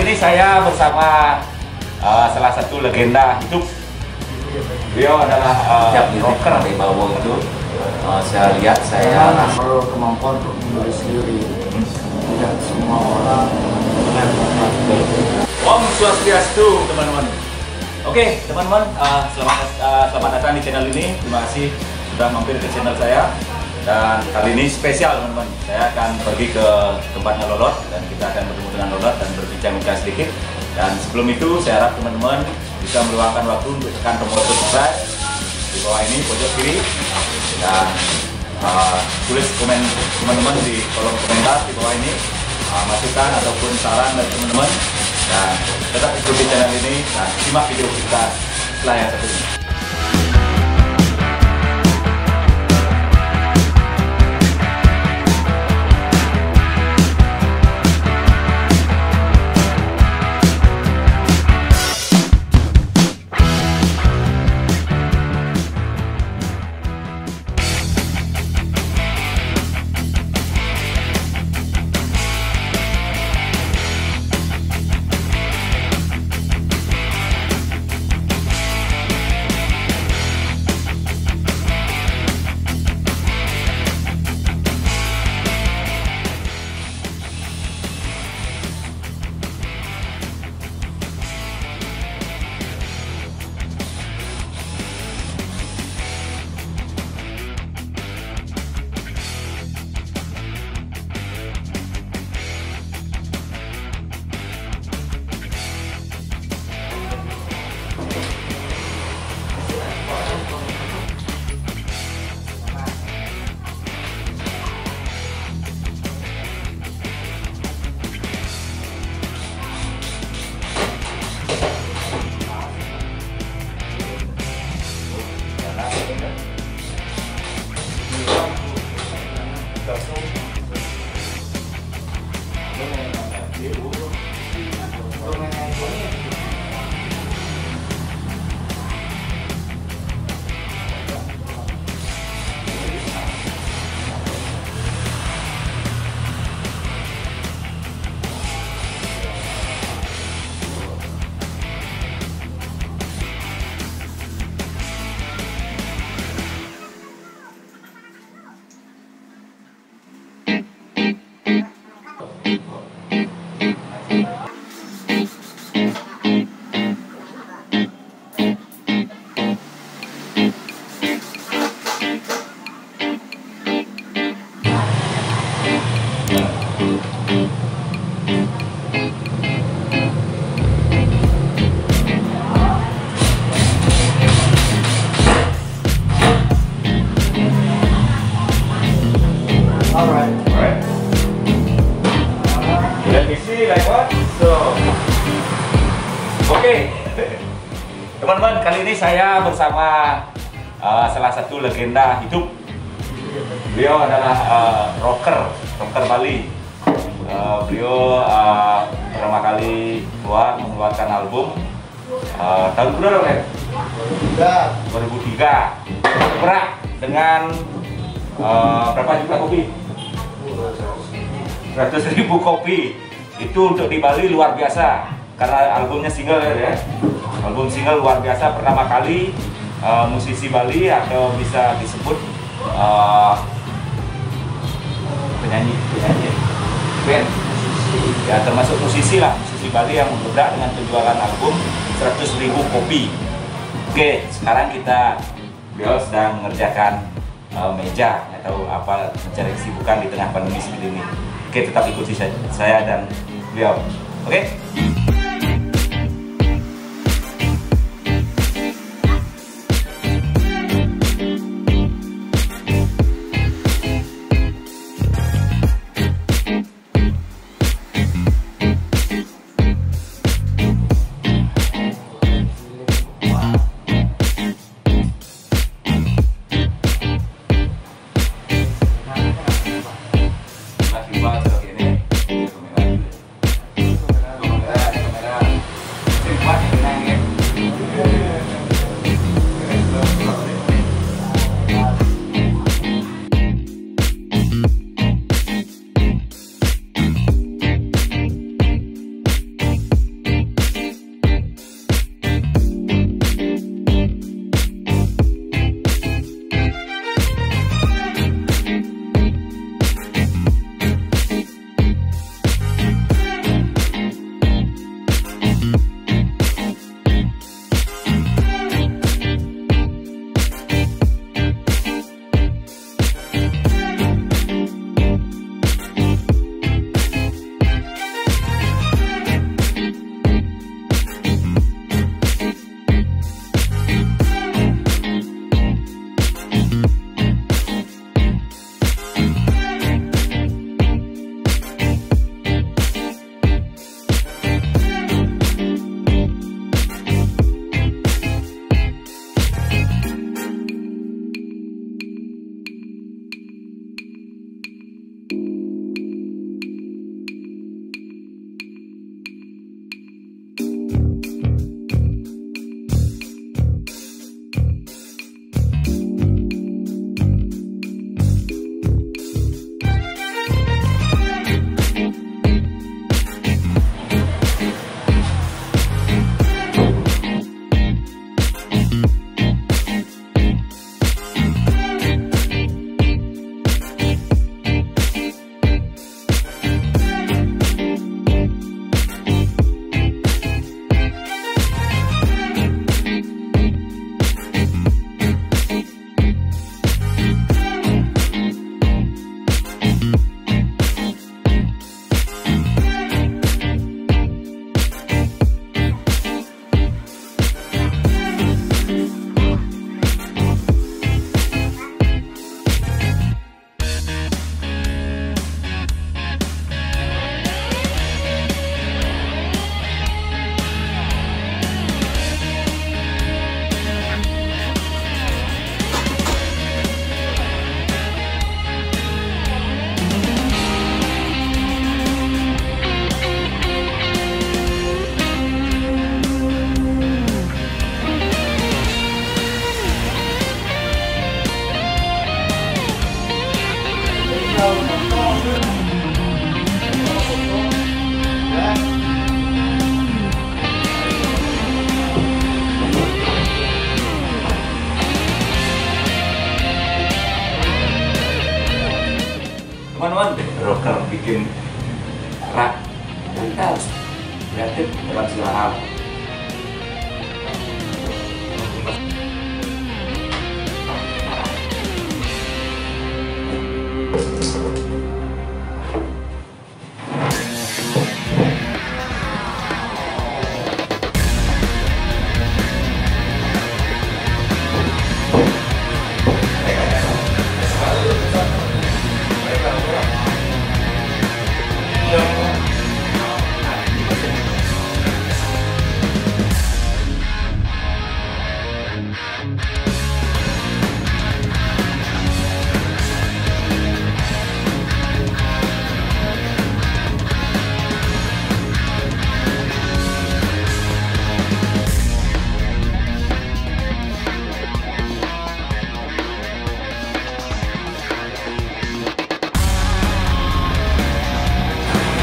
ini saya bersama salah satu legenda hidup. Beliau adalah rocker di bawah itu. Saya lihat saya perlu kemampuan untuk menulis sendiri. Tidak semua orang dengan Om Swastiastu, teman-teman. Oke, teman-teman, selamat datang di channel ini. Terima kasih sudah mampir ke channel saya. Dan kali ini spesial, teman-teman. Saya akan pergi ke tempatnya Lolot dan kita akan bertemu dengan Lolot dan berbincang-bincang sedikit. Dan sebelum itu, saya harap teman-teman bisa meluangkan waktu untuk tekan tombol subscribe di bawah ini pojok kiri dan tulis komen teman-teman di kolom komentar di bawah ini, masukan ataupun saran dari teman-teman. Dan tetap ikuti channel ini dan simak video kita setelah yang satu ini. Oke, teman-teman, kali ini saya bersama salah satu legenda hidup. Beliau adalah rocker Bali. Beliau pertama kali mengeluarkan album tahun berapa, Ren? 2003. Berat dengan berapa juta kopi? 100.000 kopi. Itu untuk di Bali luar biasa karena albumnya single ya. Album single luar biasa pertama kali musisi Bali atau bisa disebut penyanyi band ya, termasuk musisi Bali yang meledak dengan penjualan album 100.000 kopi. Oke, sekarang beliau sedang mengerjakan meja atau apa, mencari kesibukan di tengah pandemi seperti ini. Oke, tetap ikuti saya dan beliau. Oke. bikin rak. Kita harus kreatif dalam segala hal.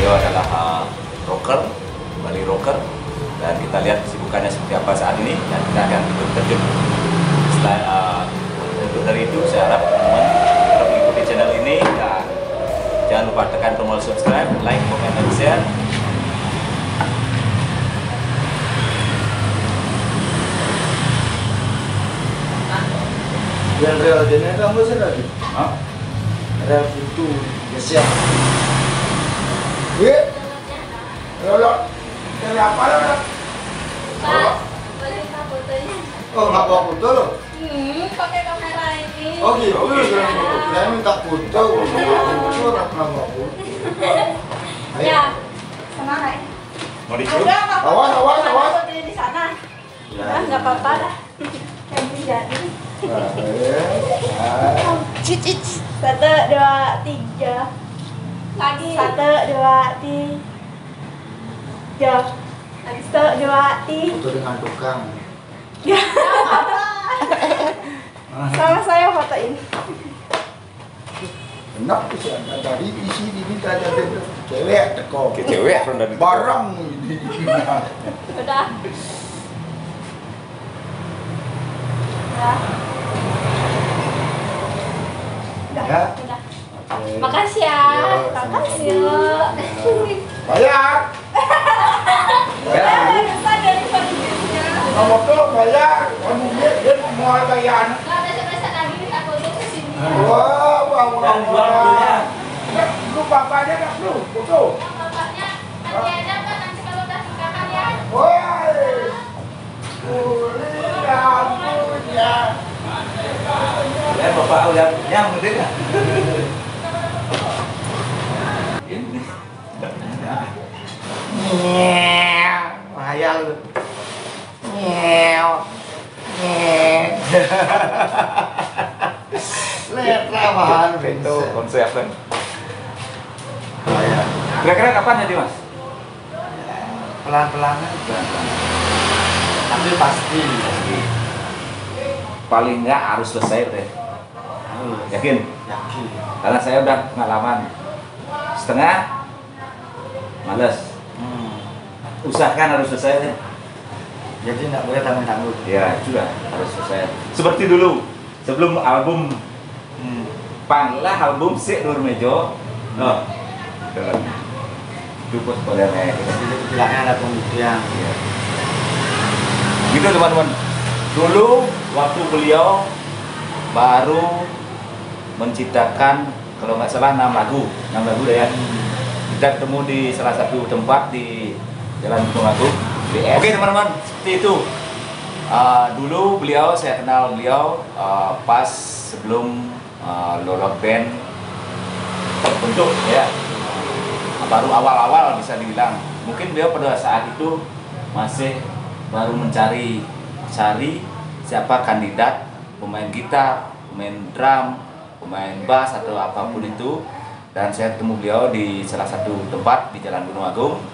Beliau adalah rocker, Bali rocker, dan kita lihat kesibukannya seperti apa saat ini, dan kita akan ikut terjun. Untuk dari itu saya harap teman-teman tetap mengikuti channel ini, dan jangan lupa tekan tombol subscribe, like, komen, dan share. Yang real jenis kamu sedang? Hah? Real itu, ya. Wih, lo, kenapa lo? Pak, boleh minta fotonya? Oh, nggak bawa foto lo? Pakai kamera ini. Oh gitu, saya minta foto. Orang pernah bawa foto. Ya, sama Rai. Mau dicium? Ada nggak Awas, awas, awas. fotonya di sana? Ya, nggak apa-apa lah. Yang jadi. Cici. 1, 2, 3. Lagi. 1, 2, 3. Lagi 1, 2, 3. Foto dengan tukang. Ya. Sama saya fotoin. Enak sih, tadi isi diminta ada cewek teko. Oke, cewek ronda di Barang. Udah. Udah. Ya. Udah. Makasih ya. Makasih. Bayar. Dari servisnya. Kamu tuh bayar. Kamu dia mau bayar. Nggak besok-besok lagi aku tuh kesini. Wah. Dan jual dulunya. Lu bapaknya nggak lu? Betul. Bapaknya nanti ada kan nanti kalau udah nikahan ya. Woi. Kulit rambutnya. Ya, Bapak udah yang penting ya. Hayal lu. Lihat lawan Itu konsep kan. Hayal. Kira-kira kapan jadi Mas? Pelan-pelan aja. Tapi pasti. Paling nggak harus selesai deh. Yakin? Yakin. Karena saya udah pengalaman setengah, males. Usahakan harus selesai deh. Jadi nggak boleh tanggung-tanggung. Ya sudah harus selesai. Seperti dulu sebelum album Panggillah album Si Nur Mejo. No. Itu pos spoilernya. Jadi bilangnya ada pembuktian. Ya. Gitu teman-teman. Dulu waktu beliau baru menciptakan kalau nggak salah 6 lagu deh ya. Kita ketemu di salah satu tempat di Jalan Gunung Agung. Oke teman-teman, seperti itu. Dulu saya kenal beliau pas sebelum Lolot Band terbentuk ya. Baru awal-awal bisa dibilang. Mungkin beliau pada saat itu masih baru mencari siapa kandidat pemain gitar, pemain drum, pemain bass atau apapun itu. Dan saya ketemu beliau di salah satu tempat di Jalan Gunung Agung.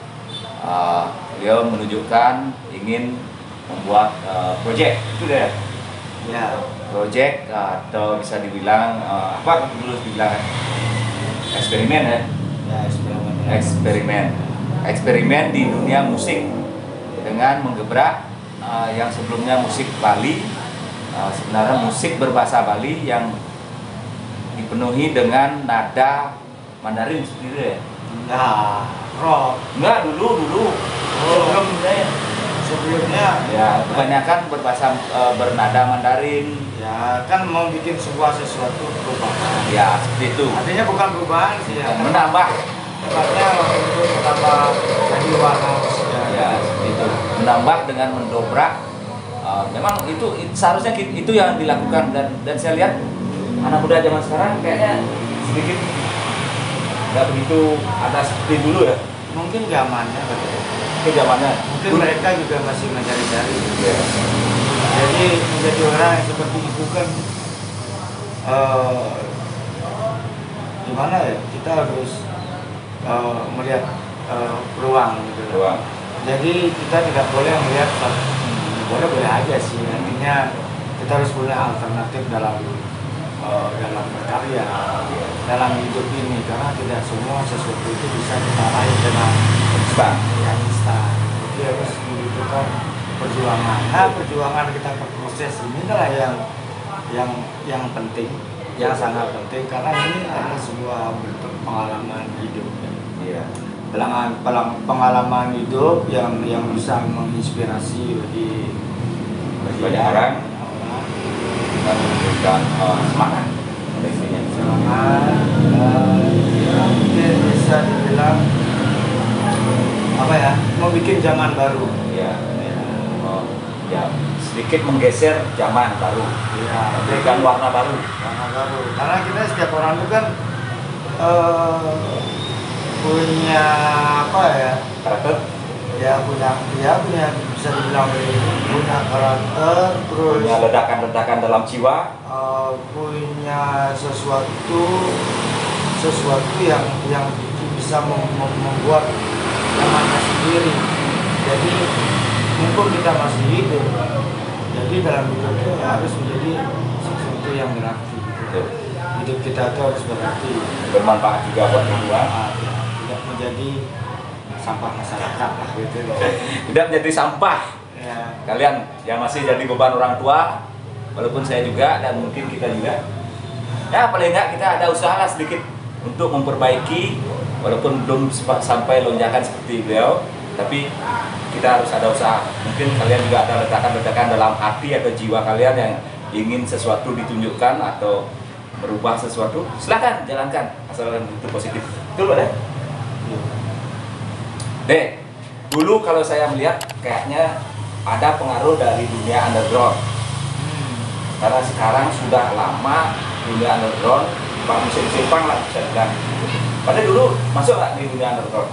Beliau menunjukkan ingin membuat project itu deh ya, project atau bisa dibilang apa dulu dibilang eksperimen ya, eksperimen di dunia musik dengan menggebrak yang sebelumnya musik Bali, sebenarnya musik berbahasa Bali yang dipenuhi dengan nada Mandarin sendiri ya? Nah, rock. Enggak, dulu. Sebelumnya Ya, kebanyakan berbahasa bernada Mandarin. ya kan mau bikin sebuah sesuatu perubahan. Ya, seperti itu. Artinya bukan perubahan sih ya. Menambah. Tepatnya waktu itu menambah jadi warna musiknya. Ya, seperti itu. Menambah dengan mendobrak. Memang itu seharusnya itu yang dilakukan dan saya lihat anak muda zaman sekarang kayaknya sedikit nggak begitu ada seperti dulu ya. Mungkin zamannya betul. Ke zamannya. Mungkin mereka juga masih mencari-cari. Ya. Jadi menjadi orang yang seperti itu kan gimana ya, kita harus melihat peluang gitu. Peluang. Jadi kita tidak boleh melihat boleh aja sih, nantinya kita harus punya alternatif dalam berkarya, dalam hidup ini, karena tidak semua sesuatu itu bisa kita raih dengan Instan. yang instan. Jadi harus dibutuhkan perjuangan. Nah, perjuangan kita berproses ini adalah yang penting, yang sangat penting, karena ini adalah sebuah bentuk pengalaman hidup. Iya. Pengalaman hidup yang bisa menginspirasi bagi Banyak orang dan memberikan semangat. semangat, mungkin bisa dibilang apa ya, mau bikin zaman baru. Ya. Ya, sedikit menggeser zaman baru. Ya, Memberikan warna baru. warna baru. Karena kita setiap orang itu kan punya apa ya? Karakter. punya bisa dibilang punya karakter, terus Punya ledakan-ledakan dalam jiwa. punya sesuatu yang bisa membuat namanya sendiri. Jadi mumpung kita masih hidup, jadi dalam hidup itu harus menjadi sesuatu yang berarti. Hidup kita itu harus berarti, Bermanfaat juga buat kedua. tidak menjadi sampah masyarakat lah gitu loh. Tidak menjadi sampah. Ya. Kalian yang masih jadi beban orang tua, walaupun saya juga dan mungkin kita juga. Ya paling enggak kita ada usaha lah sedikit untuk memperbaiki, walaupun belum sampai lonjakan seperti beliau, tapi kita harus ada usaha. Mungkin kalian juga ada ledakan-ledakan dalam hati atau jiwa kalian yang ingin sesuatu ditunjukkan atau merubah sesuatu, silakan jalankan asalkan itu positif. Betul, Pak Dek? Dek, dulu kalau saya melihat kayaknya ada pengaruh dari dunia underground. Karena sekarang sudah lama dunia underground, musik Jepang lah bisa bilang. Padahal dulu masuk nggak di dunia underground?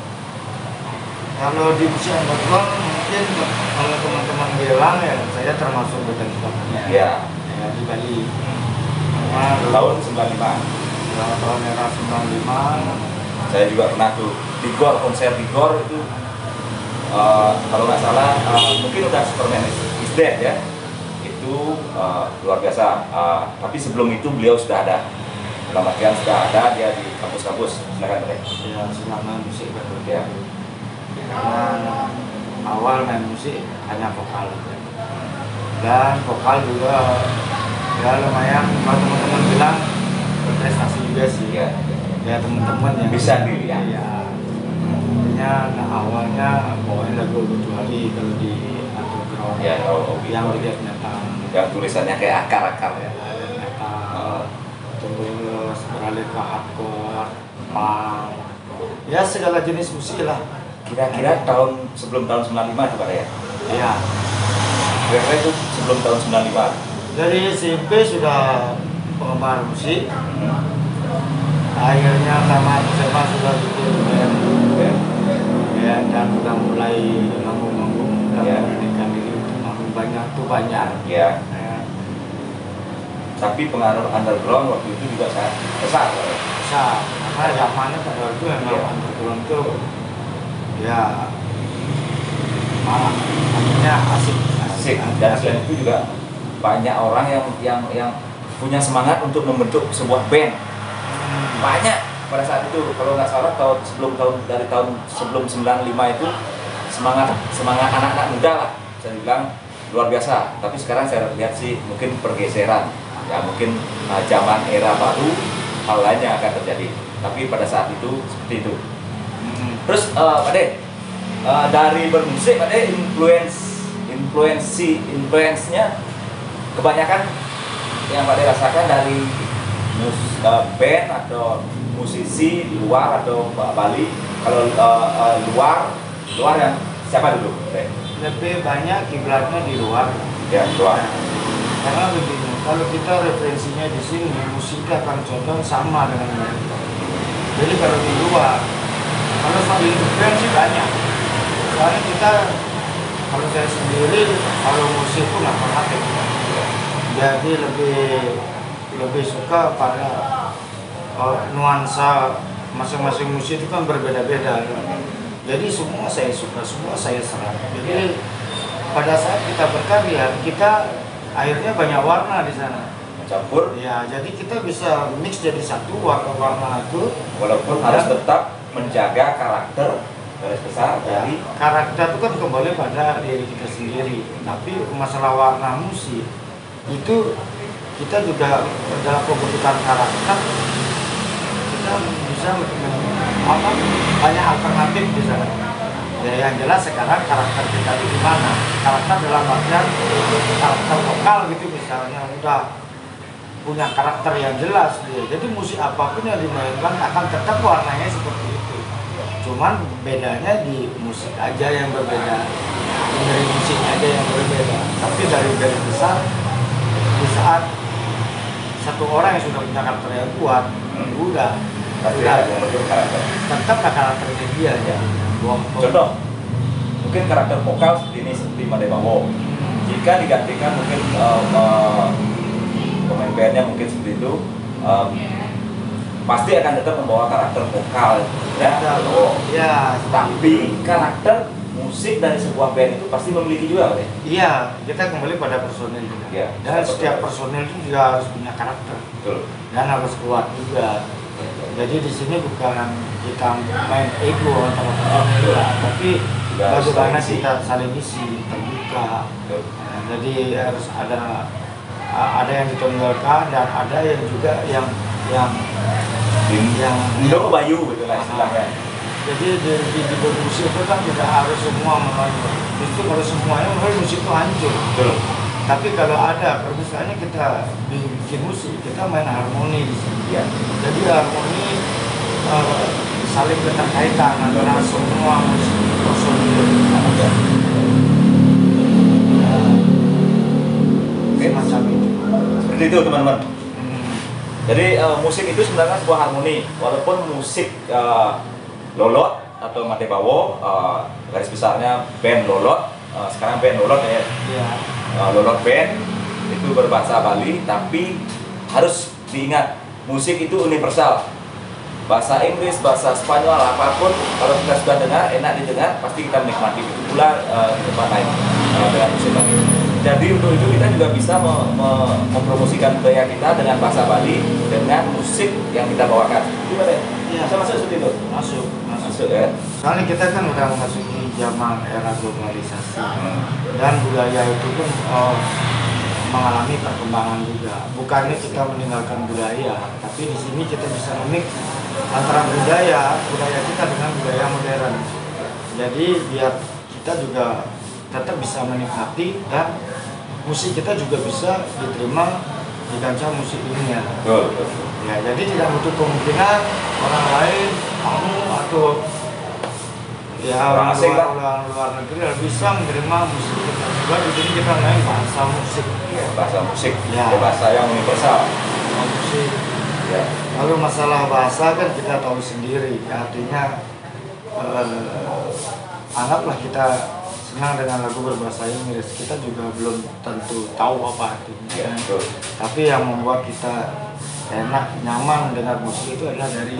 Kalau di musik underground mungkin kalau teman-teman bilang ya saya termasuk betul-betulnya. Ya. Ya, di Bali. Tahun 95. Tahun era 95. Saya juga pernah tuh di GOR, konser di GOR itu kalau nggak salah mungkin udah Superman is Dead ya. Itu luar biasa. Tapi sebelum itu beliau sudah ada. Dalam artian sudah ada dia di kampus-kampus. Silakan Pak. Ya, selama musik betul. Ya. Karena awal main musik hanya vokal aja. Dan vokal juga ya lumayan, kalau teman-teman bilang berprestasi juga sih. Ya. Ya teman-teman yang Bisa dilihat. ya. Artinya awalnya bawain lagu kecuali kalau di underground. Ya, yang lihat metal. Yang tulisannya kayak akar-akar ya. Metal. Terus beralih ke hardcore, punk. Ya segala jenis musik lah. Kira-kira sebelum tahun 95 itu Pak ya? Iya. Kira-kira itu sebelum tahun 95. Dari SMP sudah penggemar musik. Akhirnya sama SMA sudah bikin band. Ya, dan sudah mulai manggung-manggung, sudah Ya. memberanikan diri untuk manggung banyak. Ya. Ya, Tapi pengaruh underground waktu itu juga sangat besar. Pak ya? bisa. Karena zamannya pada waktu memang Iya. underground itu ya malah artinya asik. Dan selain itu juga banyak orang yang punya semangat untuk membentuk sebuah band. Banyak pada saat itu kalau nggak salah sebelum 95 itu semangat anak-anak muda lah saya bilang luar biasa. Tapi sekarang saya lihat sih mungkin pergeseran ya, mungkin zaman era baru hal lainnya akan terjadi. tapi pada saat itu seperti itu. Terus Pak De, dari bermusik Pak De, influence-nya kebanyakan yang Pak De rasakan dari band atau musisi di luar atau Bali. Kalau luar yang siapa dulu? Lebih banyak kiblatnya di luar. Ya, luar. Karena begini, kalau kita referensinya di sini, musiknya akan contoh sama dengan mereka. Jadi kalau di luar, kalau soal referensi banyak. Soalnya kita, kalau saya sendiri, kalau musik pun akrobatik. Jadi lebih suka pada nuansa masing-masing musik itu kan berbeda-beda. Jadi semua saya suka, semua saya serap. Jadi pada saat kita berkarya, kita akhirnya banyak warna di sana. Campur. Ya, jadi kita bisa mix jadi satu warna-warna itu. Walaupun harus tetap menjaga karakter garis besar dari karakter itu kan kembali pada diri kita sendiri. Tapi masalah warna musik itu kita juga dalam pembentukan karakter kita bisa banyak alternatif di sana. Ya, yang jelas sekarang karakter kita itu gimana? Karakter dalam artian karakter vokal gitu misalnya udah punya karakter yang jelas dia. Jadi musik apapun yang dimainkan akan tetap warnanya seperti itu. Cuman bedanya di musik aja yang berbeda, dari musik aja yang berbeda. Tapi dari garis besar di saat satu orang yang sudah punya karakter yang kuat, udah tetap karakternya dia ya. Contoh, mungkin karakter vokal seperti ini seperti Made Bawo. Jika digantikan mungkin pemain bandnya mungkin seperti itu, pasti akan tetap membawa karakter vokal ya. Ya, tapi karakter musik dari sebuah band itu pasti memiliki juga, ya? Iya, kita kembali pada personil juga. Ya, Dan setiap personil itu juga harus punya karakter. Betul. Dan harus kuat juga. Jadi di sini bukan kita main ego antara personil lah, tapi bagaimana kita saling isi, terbuka. Nah, jadi harus ada yang ditonjolkan dan ada yang juga yang Indo Bayu gitu lah istilahnya. Jadi di musik itu kan tidak harus semua menonjol. Justru kalau semuanya menonjol musik itu hancur. Betul. Tapi kalau ada, misalnya kita bikin musik, kita main harmoni di sini. Ya. Jadi harmoni saling keterkaitan antara semua musik personil. Macam itu. Seperti itu teman-teman. Jadi musik itu sebenarnya sebuah harmoni. Walaupun musik Lolot atau Made Bawo, garis besarnya band Lolot, sekarang band Lolot ya. Ya. Lolot band itu berbahasa Bali, tapi harus diingat musik itu universal. Bahasa Inggris, bahasa Spanyol, apapun kalau kita sudah dengar, enak didengar, pasti kita menikmati. Itu pula di tempat lain dengan musik Bali. Jadi untuk itu kita juga bisa mempromosikan budaya kita dengan bahasa Bali, dengan musik yang kita bawakan. Gimana ya? Bisa masuk seperti itu? Masuk ya. Soalnya kita kan udah memasuki zaman era globalisasi dan budaya itu pun mengalami perkembangan juga. Bukannya kita meninggalkan budaya, tapi di sini kita bisa mix antara budaya kita dengan budaya modern. Jadi biar kita juga tetap bisa menikmati dan musik kita juga bisa diterima di kancah musik dunia. Ya, jadi tidak butuh kemungkinan orang lain kamu atau ya orang luar negeri bisa menerima musik kita juga. Di sini kita main bahasa musik. Bahasa musik, ya. Bahasa yang universal. Musik. Ya. Lalu masalah bahasa kan kita tahu sendiri. Artinya anggaplah kita senang dengan lagu berbahasa Inggris, kita juga belum tentu tahu apa artinya. Ya, tapi yang membuat kita enak, nyaman dengan musik itu adalah dari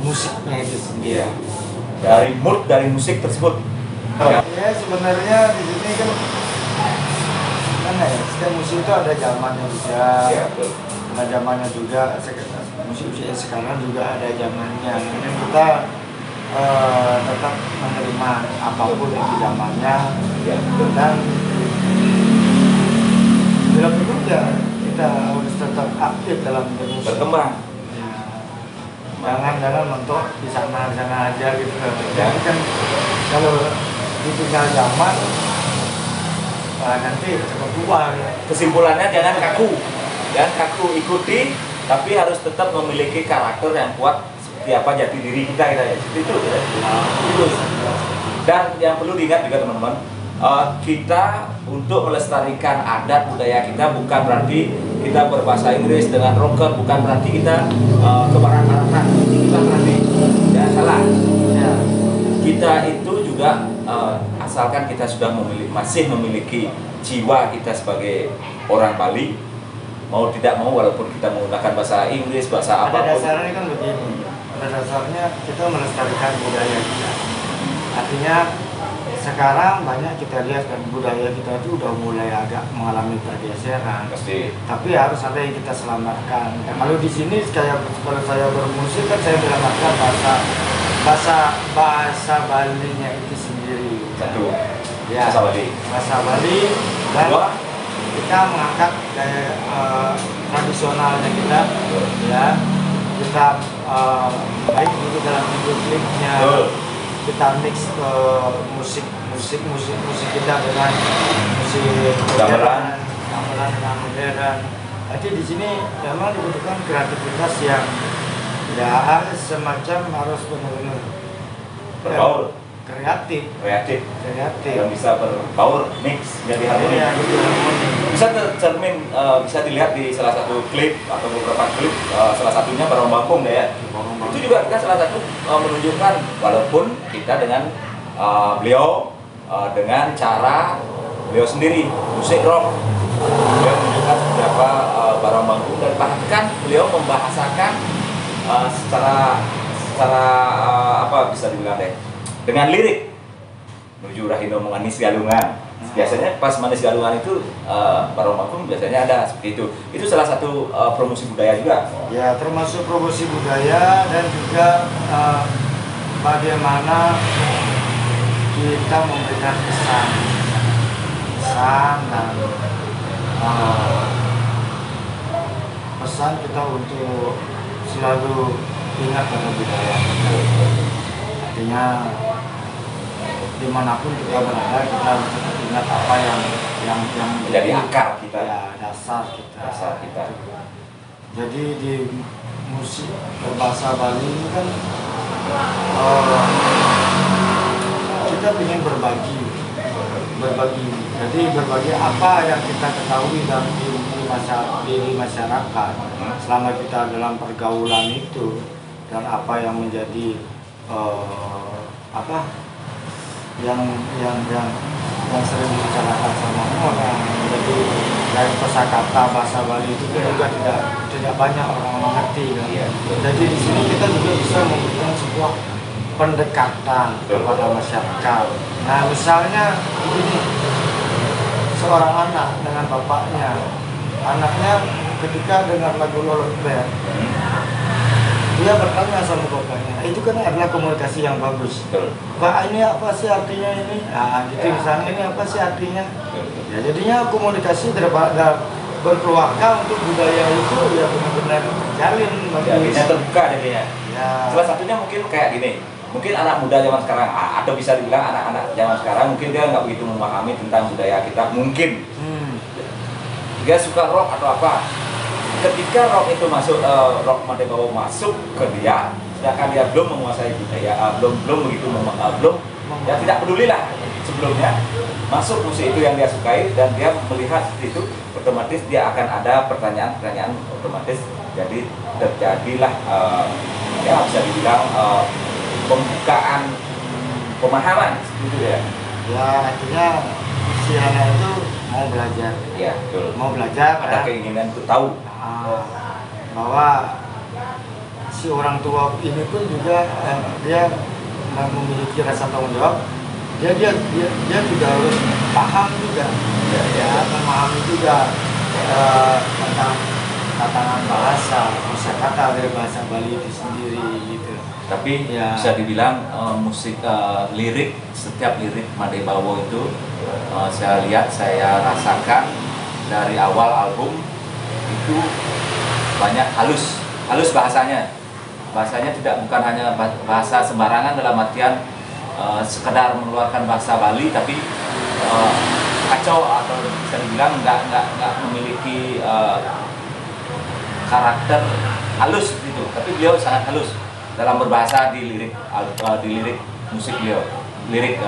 musiknya itu sendiri. Ya. Dari mood dari musik tersebut. Ya sebenarnya di sini kan ya, setiap musik itu ada zamannya juga. Ya, ada zamannya juga. Musik sekarang juga ada zamannya. Dan kita tetap menerima apapun itu zamannya, dan bila perlu ya kita harus tetap aktif dalam bermusik. Berkembang. Ya. jangan mentok di sana aja gitu. Jadi kan kalau ditinggal zaman nanti cepat tua ya. Kesimpulannya jangan kaku ikuti, tapi harus tetap memiliki karakter yang kuat seperti apa jati diri kita ya. Itu. Dan yang perlu diingat juga teman-teman, kita untuk melestarikan adat budaya kita bukan berarti kita berbahasa Inggris dengan rocker, bukan berarti kita ke barat-baratan. Kita berarti jangan salah. Ya. Kita itu juga asalkan kita sudah masih memiliki jiwa kita sebagai orang Bali, mau tidak mau walaupun kita menggunakan bahasa Inggris, bahasa apapun. Pada dasarnya kan begini, pada dasarnya kita melestarikan budaya kita. Artinya sekarang banyak kita lihat kan budaya kita itu udah mulai agak mengalami pergeseran. Pasti. Tapi harus ada yang kita selamatkan. Dan kalau di sini kalau saya bermusik kan saya menyelamatkan bahasa Balinya itu sendiri. Satu. Ya. Bahasa Bali. Dan dua, kita mengangkat gaya tradisionalnya kita. Ya. Kita baik itu dalam video klipnya. Kita mix musik kita dengan musik gamelan dengan modern. Jadi di sini memang dibutuhkan kreativitas yang ya semacam harus benar-benar berbaur, kreatif yang bisa berbaur mix jadi harmoni. Ya, Bisa tercermin, bisa dilihat di salah satu klip atau beberapa klip, salah satunya Barong Bangkung deh ya. Itu juga kita salah satu menunjukkan walaupun kita dengan beliau dengan cara beliau sendiri musik rock, beliau menunjukkan seperti apa Barong Bangkung, dan bahkan beliau membahasakan secara apa bisa dibilang deh dengan lirik menuju Rahino Menganis Galungan. Biasanya pas Manis Galungan itu Barong Bangkung biasanya ada seperti itu. Itu salah satu promosi budaya juga. Ya, termasuk promosi budaya dan juga bagaimana kita memberikan pesan dan pesan kita untuk selalu ingat pada budaya. Artinya dimanapun kita berada, kita harus ingat apa yang menjadi akar kita, ya, dasar kita. Jadi di musik berbahasa Bali ini kan kita ingin berbagi. Jadi berbagi apa yang kita ketahui dalam diri masyarakat selama kita dalam pergaulan itu, dan apa yang menjadi yang sering dibicarakan sama orang. Jadi dari kosakata bahasa Bali itu juga tidak banyak orang mengerti kan. Jadi di sini kita juga bisa memberikan sebuah pendekatan kepada masyarakat. Nah, misalnya begini, seorang anak dengan bapaknya, anaknya ketika dengar lagu Lolot Band, dia bertanya sama bapaknya, itu kan adalah komunikasi yang bagus. Pak, ini apa sih artinya ini? Nah, gitu misalnya, ini apa sih artinya? Ya, jadinya komunikasi daripada berkeluarga untuk budaya itu ya benar-benar terjalin. Jadinya terbuka jadinya. Ya. Salah satunya mungkin kayak gini. Mungkin anak muda zaman sekarang, atau bisa dibilang anak-anak zaman sekarang, mungkin dia nggak begitu memahami tentang budaya kita. Mungkin dia suka rock atau apa. Ketika rock itu masuk, rock Madebawo masuk ke dia, sedangkan dia belum menguasai budaya, belum ya tidak peduli lah sebelumnya, masuk musik itu yang dia sukai dan dia melihat itu, otomatis dia akan ada pertanyaan otomatis, jadi terjadilah ya bisa dibilang pembukaan pemahaman gitu ya. Ya, artinya si anak itu mau belajar. Ya, betul. Mau belajar, ada keinginan untuk tahu bahwa si orang tua ini pun juga dia memiliki rasa tanggung jawab. Dia juga harus paham juga, memahami juga tentang tatanan bahasa, kosakata dari bahasa Bali itu sendiri gitu. Tapi ya, bisa dibilang musik lirik, setiap lirik Madebawo itu saya lihat, saya rasakan dari awal album itu banyak halus bahasanya, bahasanya bukan hanya bahasa sembarangan dalam artian sekedar mengeluarkan bahasa Bali, tapi kacau atau bisa dibilang nggak memiliki karakter halus gitu. Tapi beliau sangat halus dalam berbahasa di lirik musik beliau, lirik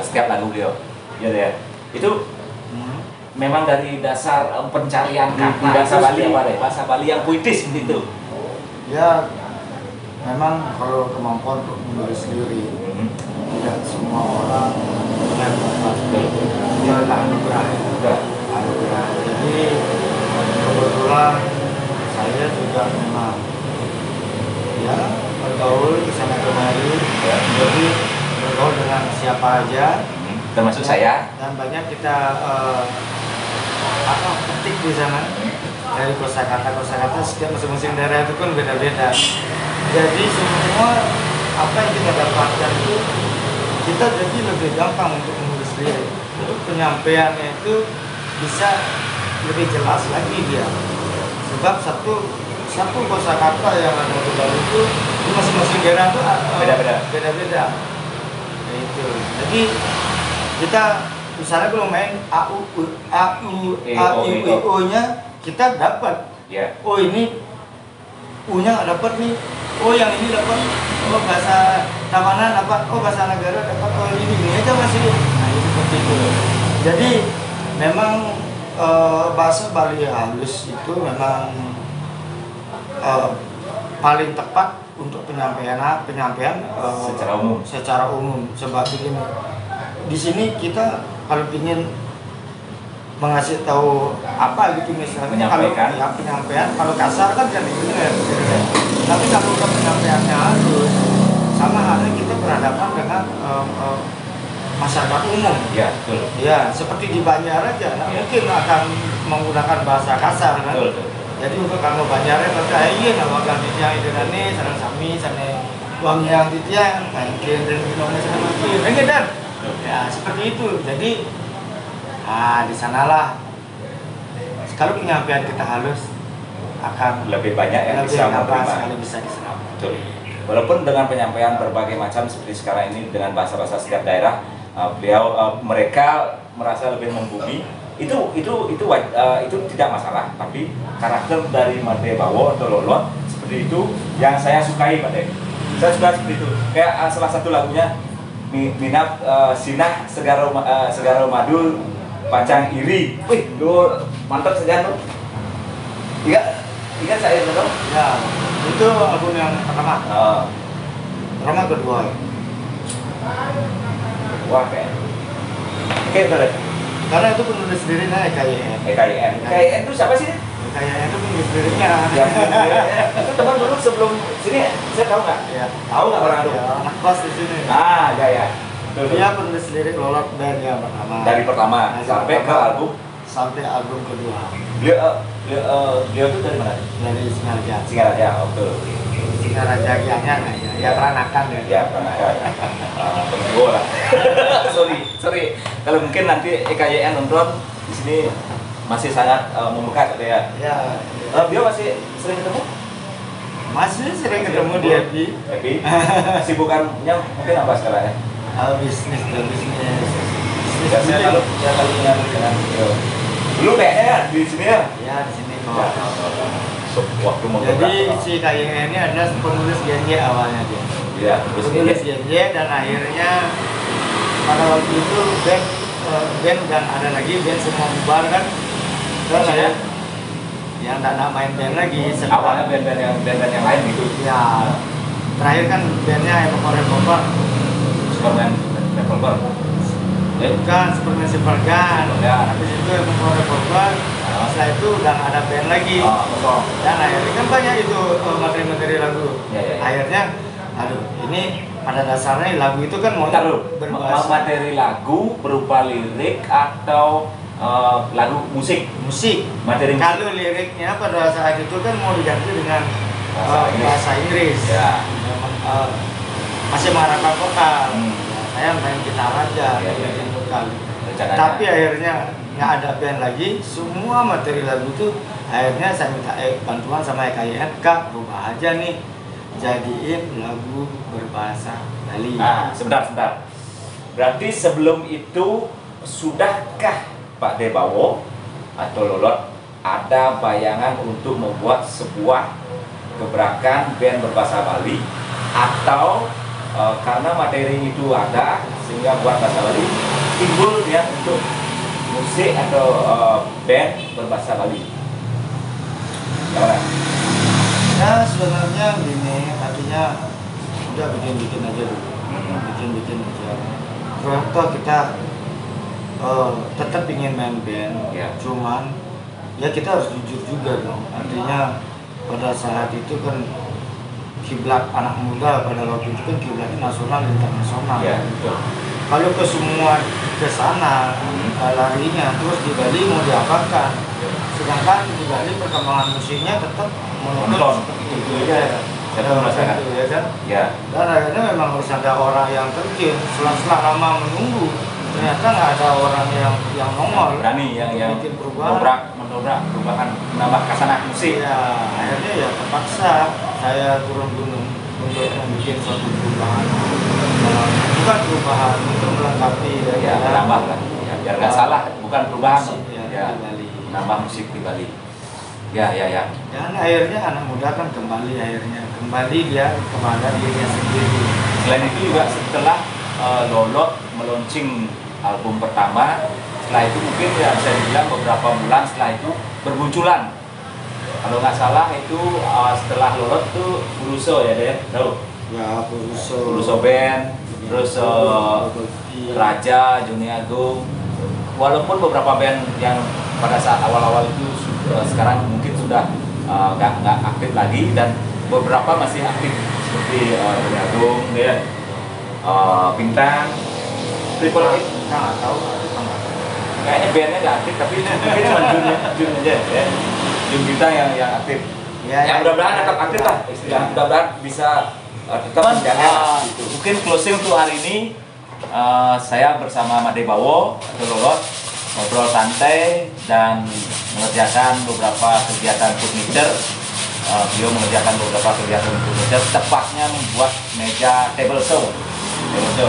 setiap lagu beliau. Ya. Itu memang dari dasar pencarian kata bahasa Bali apa deh? Bahasa Bali yang puitis gitu. Ya, memang kalau kemampuan untuk menulis sendiri tidak semua orang punya dia anugerah. Jadi kebetulan saya juga memang ya bergaul kesana kemari, jadi bergaul dengan siapa aja, termasuk saya. Dan banyak kita petik di sana dari kosakata setiap masing-masing daerah itu kan beda-beda. Jadi semua apa yang kita dapatkan itu kita jadi lebih gampang untuk menulis lirik. Untuk penyampaiannya itu bisa lebih jelas lagi dia. Sebab satu kosakata yang ada di dalam itu di masing-masing daerah itu beda-beda. Itu. Jadi kita misalnya kalau main a u i o nya kita dapat. Oh ini u-nya nggak dapat nih. Oh yang ini dapat. Oh bahasa Tabanan dapat. Oh bahasa negara dapat. Oh ini aja masih. Nah itu seperti itu. Jadi memang bahasa Bali halus itu memang paling tepat untuk penyampaian secara umum. Sebab begini, di sini kita kalau ingin mengasih tahu apa gitu misalnya penyampaian kalau kasar kan jadi benar. Tapi kalau penyampaiannya halus, sama halnya kita berhadapan dengan masyarakat umum. Ya, betul. Ya, seperti di Banjar aja, mungkin akan menggunakan bahasa kasar kan. Betul. Jadi untuk kamu Banjar berkata iya nama gantinya itu nane sarang sami sana uang yang titian mungkin dan minumnya sana mungkin enggak. Ya seperti itu. Jadi di sanalah kalau penyampaian kita halus akan lebih banyak yang bisa menerima. Bisa diserap. Betul. Walaupun dengan penyampaian berbagai macam seperti sekarang ini dengan bahasa-bahasa setiap daerah, mereka merasa lebih membumi. Itu tidak masalah. Tapi karakter dari Made Bawo atau Lolot seperti itu yang saya sukai, Pak Dek. Saya suka seperti itu. Kayak salah satu lagunya Minap Sinah Segara Madu Pancang Iri. Wih, lu mantap segan tuh. Ingat saya betul? Ya, itu album yang pertama. Pertama kedua. Wah, kayak. Oke, betul. Karena itu penulis liriknya EKYN. EKYN itu siapa sih? EKYN itu penulis liriknya. Ya, itu teman dulu sebelum sini, saya tahu nggak? Ya. Tahu nggak orang itu? Ya, anak kelas di sini. Ya. Dia penulis lirik Lolot band yang pertama. Dari pertama sampai ke album? Sampai album kedua. Beliau itu dari mana? Dari Singaraja. Singaraja, betul. Singaraja Gianyar ya Peranakan ya. Ya Peranakan. Tunggu lah. sorry. Kalau mungkin nanti EKYN nonton di sini masih sangat membekas ya. Ya. Beliau masih sering ketemu? Masih sering ketemu di Happy. Sibukannya mungkin apa sekarang ya? Bisnis. Saya kalau ingat dengan beliau. Dulu kayaknya di sini ya? Ya di sini kok. Waktu mau jadi si KYN ini adalah penulis GNJ awalnya dia. Iya, penulis GNJ dan akhirnya pada waktu itu band dan ada lagi band semua bubar kan. Dan saya yang tidak main band lagi. Awalnya band-band yang lain gitu. Ya. Terakhir kan bandnya Revolver. Superman Revolver. Bukan Superman Silvergun. Habis itu Revolver. Setelah itu udah ada band lagi. Dan akhirnya kan banyak itu materi-materi lagu. Akhirnya, ini pada dasarnya lagu itu kan mau berbahasa materi lagu berupa lirik atau lagu musik. Materi kalau liriknya pada saat itu kan mau diganti dengan bahasa Inggris. Ya. Masih mengharapkan vokal. Saya main gitar aja. Tapi akhirnya nggak ada band lagi, semua materi lagu itu akhirnya saya minta bantuan sama EKYN, Kak, rubah aja nih jadiin lagu berbahasa Bali. Nah, sebentar. Berarti sebelum itu sudahkah Pak Debawo atau Lolot ada bayangan untuk membuat sebuah gebrakan band berbahasa Bali, atau karena materi itu ada sehingga buat bahasa Bali timbul ya untuk musik atau band berbahasa Bali? Gimana? Ya sebenarnya gini, artinya udah bikin aja dulu, bikin aja. Toh kita tetap ingin main band, Ya. cuman ya kita harus jujur juga dong. Artinya pada saat itu kan kiblat anak muda pada waktu itu kan kiblatnya nasional internasional. Ya, betul. Kalau ke semua ke sana larinya, terus di Bali mau diapakan? Sedangkan di Bali perkembangan musiknya tetap Monoton. itu aja. Saya merasakan. Itu ya kan. Ya. Dan akhirnya memang harus ada orang yang terjun. Setelah lama menunggu, ternyata nggak ada orang yang nongol. Berani yang bikin perubahan. mendobrak perubahan, menambah kasanah musik. Ya, akhirnya ya terpaksa saya turun gunung untuk membuat suatu perubahan. Bukan perubahan, untuk melengkapi Ya, menambah lah. Ya, biar nggak salah, bukan perubahan. musik, Ya, di Bali. menambah musik di Bali. Ya. Dan akhirnya anak muda kan kembali dia kepada dirinya sendiri. Selain itu juga setelah Lolot meluncing album pertama, setelah itu mungkin ya bisa dibilang beberapa bulan setelah itu bermunculan. Kalau nggak salah itu setelah Lolot tuh Buluso ya deh, tahu? Ya, Buluso Band, terus Raja, Joni Agung. Walaupun beberapa band yang pada saat awal-awal itu sekarang mungkin sudah nggak aktif lagi, dan beberapa masih aktif seperti Joni Agung, ya, Bintang, Triple X. Nggak tahu. Kayaknya bandnya nggak aktif, tapi mungkin cuma Jun aja ya. Jun Bintang yang aktif. Ya, mudah-mudahan tetap aktif lah istilahnya. Mudah-mudahan bisa tetap menjaga. Mungkin closing untuk hari ini, saya bersama Mak Debawo atau Lolot ngobrol santai dan mengerjakan beberapa kegiatan furniture. Beliau mengerjakan beberapa kegiatan furniture, tepatnya membuat meja table show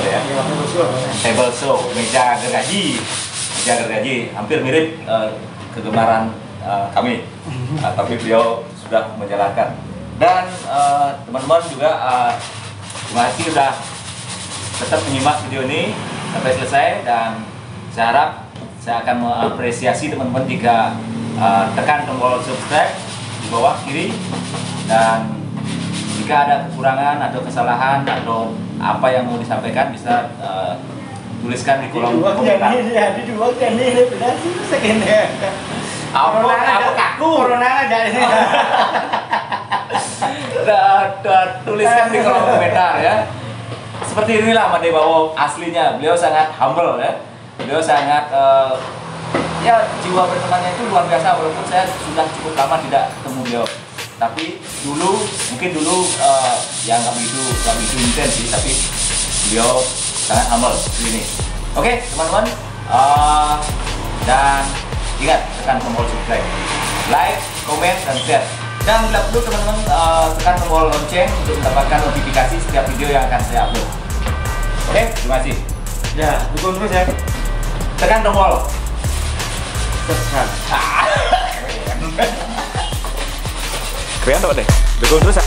ya. Table show, meja gergaji. Hampir mirip kegemaran kami, tapi beliau sudah menjalankan. Dan teman-teman juga terima kasih sudah tetap menyimak video ini sampai selesai, dan saya harap saya akan mengapresiasi teman-teman jika tekan tombol subscribe di bawah kiri, dan jika ada kekurangan atau kesalahan atau apa yang mau disampaikan bisa tuliskan di kolom komentar. Apa kaku? Tuliskan di kolom komentar ya. Seperti inilah Mak Debawo aslinya. Beliau sangat humble ya. Beliau sangat ya, jiwa bertemannya itu luar biasa, walaupun saya sudah cukup lama tidak ketemu beliau. Tapi mungkin dulu ya nggak begitu intens sih, tapi beliau sangat humble seperti ini. Oke, teman-teman, dan ingat tekan tombol subscribe, like, komen, dan share. Dan bila perlu teman-teman tekan tombol lonceng untuk mendapatkan notifikasi setiap video yang akan saya upload. Oke, terima kasih. Ya, dukung terus ya. Tekan tombol Subscribe. keren tuh deh. Dukung terus.